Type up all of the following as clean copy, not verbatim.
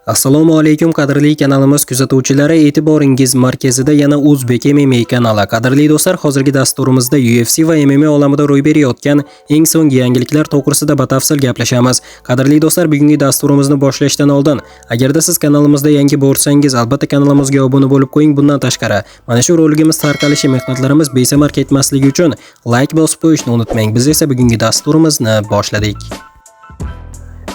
Assalomu alaykum qadrli kanalimiz kuzatuvchilari, e'tiboringiz markazida yana O'zbek MMA kanali. Qadrli do'stlar, hozirgi dasturimizda UFC va MMA olamida ro'y berayotgan eng so'nggi yangiliklar to'g'risida batafsil gaplashamiz. Qadrli do'stlar, bugungi dasturimizni boshlashdan oldin, agarda siz kanalimizda yangi bo'lsangiz, albatta kanalimizga obuna bo'lib qo'ying. Bundan tashqari, mana shu roligimiz tarqalishi mehnatlarimiz besamar ketmasligi uchun like bosib qo'yishni unutmang. Biz esa bugungi dasturimizni boshladik.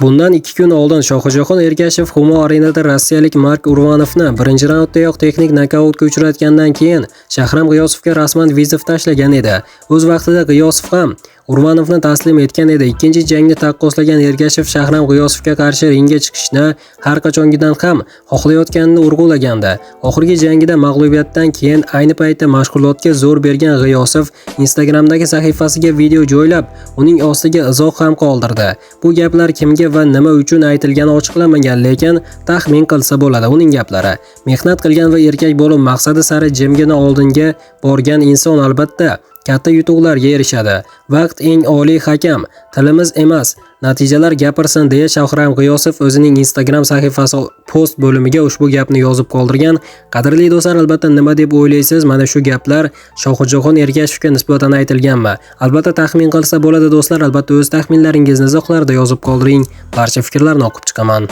Bundan 2 kun oldin Shohjahon Ergashev Humo Arenada rossiyalik Mark Urvanovni birinchi raunddayoq texnik nokautga uchratgandan keyin Shahram G'iyosovga rasman vizit tashlagan edi. O'z vaqtida G'iyosov ham Urvanovni taslim etgan edi. Ikkinchi jangni taqqoslagan Ergashev Shahram G'iyosovga qarshi ringga chiqishni har qachongidan ham xohlayotganini urg'ulagandi. Oxirgi jangida mag'lubiyatdan keyin ayni paytda mashg'ulotga zo'r bergan G'iyosov Instagramdagi sahifasiga video joylab, uning ostiga izoh ham qoldirdi. Bu gaplar kimga va nima uchun aytilgani ochiqlanmagan, lekin taxmin qilsa bo'ladi. Uning gaplari: mehnat qilgan va erkak bo'lib maqsadi sari jimgina oldinga borgan inson albatta katta yutuqlarga erishadi. Vaqt eng oliy hakam, tilimiz emas, natijalar gapirsin, deya Shahram G'iyosov o'zining Instagram sahifasi post bo'limiga ushbu gapni yozib qoldirgan. Qadrli do'stlar, albatta nima deb o'ylaysiz? Mana shu gaplar Shohjahon Ergashevga nisbatan aytilganmi? Albatta taxmin qilsa bo'ladi do'stlar. Albatta o'z taxminlaringizni izohlarda yozib qoldiring. Barcha fikrlarni o'qib chiqaman.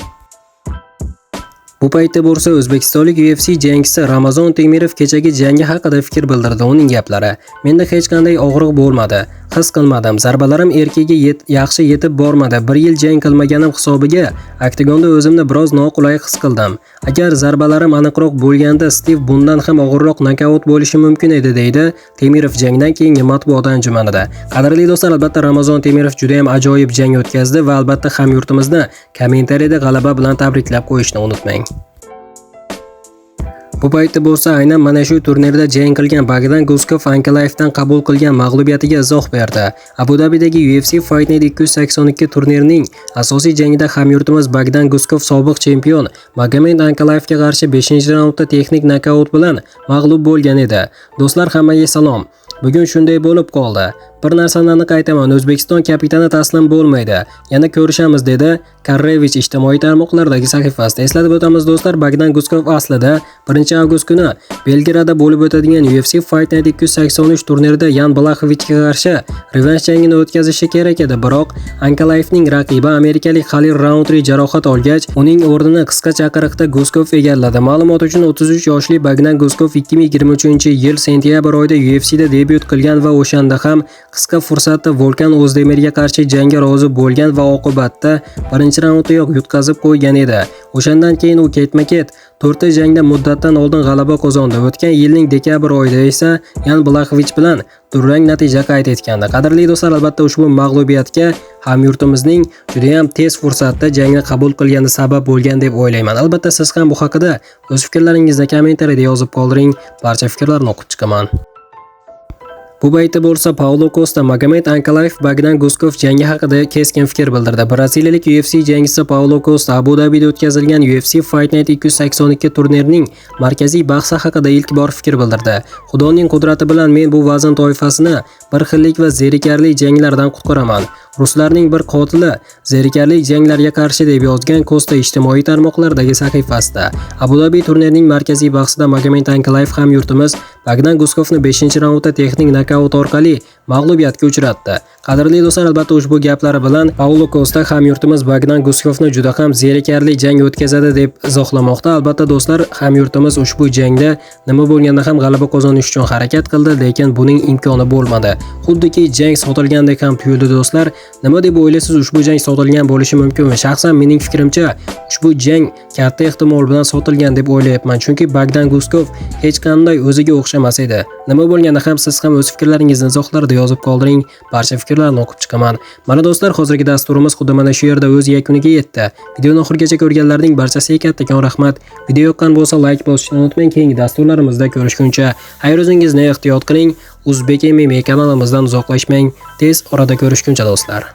Bu paytda bo'lsa O'zbekistonlik UFC jangchisi Ramazon Temirov kechagi jangi haqida fikr bildirdi. Uning gaplari: "Menda hech qanday og'riq bo'lmadi. His qilmadim. Zarbalarim erkiga yaxshi yetib bormadi. 1 yil jang qilmaganim hisobiga oktagonda o'zimni biroz noqulay his qildim. Agar zarbalarim aniqroq bo'lganda Stiv bundan ham og'irroq nokaut bo'lishi mumkin edi", deydi Temirov jangdan keyingi matbuot anjumanida. Qadrli do'stlar, albatta Ramazon Temirov juda ham ajoyib jang o'tkazdi va albatta hamyurtimizni kommentariyada g'alaba bilan tabriklab qo'yishni unutmang. Bu paytda bo'lsa aynan mana shu turnirda jang qilgan Bogdan Guskov Ankalayevdan qabul qilgan mag'lubiyatiga izoh berdi. Abu Dabidagi UFC Fight Night 282 turnirining asosiy jangida hamyurtimiz Bogdan Guskov sobiq chempion Magomed Ankalayevga qarshi 5-raundda texnik nokaut bilan mag'lub bo'lgan edi. Do'stlar, hammaga salom. Bugun shunday bo'lib qoldi. Bir narsani aniq aytaman, O'zbekiston kapitani taslim bo'lmaydi. Yana ko'rishamiz, dedi Karrevich ijtimoiy tarmoqlardagi sahifasida. Eslatib o'tamiz do'stlar, Bogdan Guskov aslida 1-avgust kuni Belgradda bo'lib o'tadigan UFC Fight Night 283 turnirida Yan Blachowicga qarshi revansh jangini o'tkazishi kerak edi, biroq Ankalayevning raqibi amerikalik Khalil Roundtree jarohat olgach, uning o'rnini qisqa chaqiriqda Guskov egalladi. Ma'lumot uchun 33 yoshli Bogdan Guskov 2023-yil sentyabr oyida UFCda debyut qilgan va o'shanda ham qisqa fursatda Volkan O'zdemirga qarshi jangga rozi bo'lgan va oqibatda 1-raunddayoq yutqazib qo'ygan edi. O'shandan keyin u ketma-ket 4 ta jangda muddatdan oldin g'alaba qozondi. O'tgan yilning dekabr oyida esa Yan Blachowich bilan durang natija qayd etgandi. Qadrli do'stlar, albatta ushbu mag'lubiyatga hamyurtimizning juda ham tez fursatda jangni qabul qilgani sabab bo'lgan deb o'ylayman. Albatta siz ham bu haqida o'z fikrlaringizni kommentariyada yozib qoldiring. Barcha fikrlarni o'qib chiqaman. Bu paytda bo'lsa Paulo Costa Magomed Ankalayev Bogdan Guskov jangi haqida keskin fikr bildirdi. Braziliyalik UFC jangchisi Paulo Costa Abu Dabida o'tkazilgan UFC Fight Night 282 turnirining markaziy bahsi haqida ilk bor fikr bildirdi. Xudoning qudrati bilan men bu vazn toifasini bir xillik va zerikarli janglardan qutqaraman. Ruslarning bir qotili zerikarli janglarga qarshi, deb yozgan Costa ijtimoiy tarmoqlardagi sahifasida. Abu Dhabi turnirining markaziy bahsida Magomed Ankalayev hamyurtimiz Bogdan Guskovni 5-raundda texnik nokaut orqali mag'lubiyatga uchratdi. Qadrli do'stlar, albatta ushbu gaplari bilan Paulo Costa hamyurtimiz Bogdan Guskovni juda ham zerikarli jang o'tkazadi deb izohlamoqda. Albatta do'stlar, hamyurtimiz ushbu jangda nima bo'lganda ham g'alaba qozonish uchun harakat qildi, lekin buning imkoni bo'lmadi. Xuddiki jang sotilgandek ham tuyuldi do'stlar. Nima deb o'ylaysiz, ushbu jang sotilgan bo'lishi mumkinmi? Shaxsan mening fikrimcha ushbu jang katta ehtimol bilan sotilgan deb o'ylayapman, chunki Bogdan Guskov hech qanday o'ziga o'xshamas edi. Nima bo'lganda ham siz ham o'z fikrlaringizni izohlarda yozib qoldiring. Barcha fikrlarni o'qib chiqaman. Mana do'stlar, hozirgi dasturimiz xuddi mana shu yerda o'z yakuniga yetdi. Videoni oxirigacha ko'rganlarning barchasiga kattakon rahmat. Video yoqqan bo'lsa like bosishni unutmang. Keyingi dasturlarimizda ko'rishguncha xayr, o'zingizni ehtiyot qiling. O'zbek MMA kanalimizdan uzoqlashmang. Tez orada ko'rishguncha do'stlar.